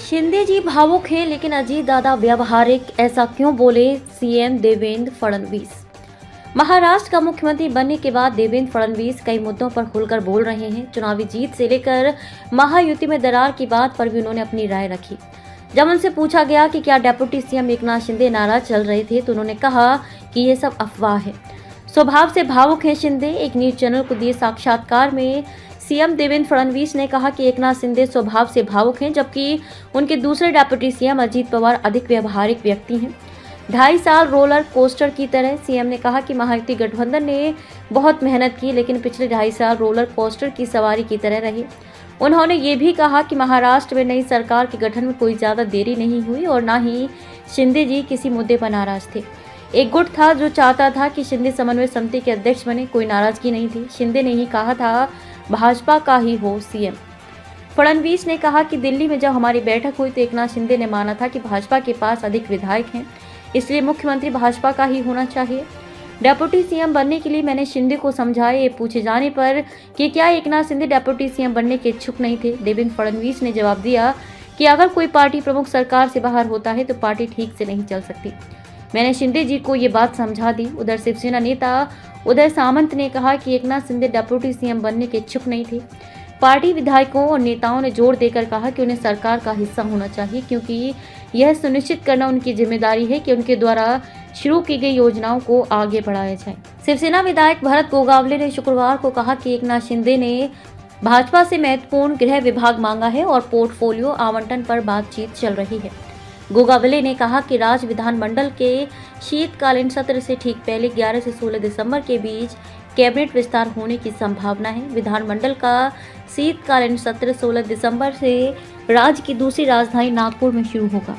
शिंदे जी भावुक हैं लेकिन अजीत दादा व्यावहारिक, ऐसा क्यों बोले सीएम देवेंद्र फडणवीस। महाराष्ट्र का मुख्यमंत्री बनने के बाद देवेंद्र फडणवीस कई मुद्दों पर खुलकर बोल रहे हैं। चुनावी जीत से लेकर महायुति में दरार की बात पर भी उन्होंने अपनी राय रखी। जब उनसे पूछा गया कि क्या डिप्टी सीएम एकनाथ शिंदे नाराज चल रहे थे तो उन्होंने कहा कि ये सब अफवाह है। स्वभाव से भावुक हैं शिंदे। एक न्यूज चैनल को दिए साक्षात्कार में सीएम देवेंद्र फडणवीस ने कहा कि एकनाथ शिंदे स्वभाव से भावुक हैं, जबकि उनके दूसरे डिप्टी सीएम अजीत पवार अधिक व्यवहारिक व्यक्ति हैं। 2.5 साल रोलर कोस्टर की तरह। सीएम ने कहा कि महायुति गठबंधन ने बहुत मेहनत की, लेकिन पिछले 2.5 साल रोलर कोस्टर की सवारी की तरह रहे। उन्होंने ये भी कहा कि महाराष्ट्र में नई सरकार के गठन में कोई ज़्यादा देरी नहीं हुई और न ही शिंदे जी किसी मुद्दे पर नाराज थे। एक गुट था जो चाहता था कि शिंदे समन्वय समिति के अध्यक्ष बने। कोई नाराजगी नहीं थी। शिंदे ने ही कहा था भाजपा का ही हो सीएम। फडणवीस ने कहा कि दिल्ली में जब हमारी बैठक हुई तो एकनाथ शिंदे ने माना था कि भाजपा के पास अधिक विधायक हैं, इसलिए मुख्यमंत्री भाजपा का ही होना चाहिए। डिप्टी सीएम बनने के लिए मैंने शिंदे को समझाया। ये पूछे जाने पर कि क्या एकनाथ शिंदे डिप्टी सीएम बनने के इच्छुक नहीं थे, देवेंद्र फडणवीस ने जवाब दिया कि अगर कोई पार्टी प्रमुख सरकार से बाहर होता है तो पार्टी ठीक से नहीं चल सकती। मैंने शिंदे जी को ये बात समझा दी। उधर शिवसेना नेता उदय सामंत ने कहा कि एकनाथ शिंदे डिप्टी सीएम बनने के इच्छुक नहीं थे। पार्टी विधायकों और नेताओं ने जोर देकर कहा कि उन्हें सरकार का हिस्सा होना चाहिए, क्योंकि यह सुनिश्चित करना उनकी जिम्मेदारी है कि उनके द्वारा शुरू की गई योजनाओं को आगे बढ़ाया जाए। शिवसेना विधायक भरत गोगावले ने शुक्रवार को कहा कि एकनाथ शिंदे ने भाजपा से महत्वपूर्ण गृह विभाग मांगा है और पोर्टफोलियो आवंटन पर बातचीत चल रही है। गोगावले ने कहा कि राज्य विधानमंडल के शीतकालीन सत्र से ठीक पहले 11 से 16 दिसंबर के बीच कैबिनेट विस्तार होने की संभावना है। विधानमंडल का शीतकालीन सत्र 16 दिसंबर से राज्य की दूसरी राजधानी नागपुर में शुरू होगा।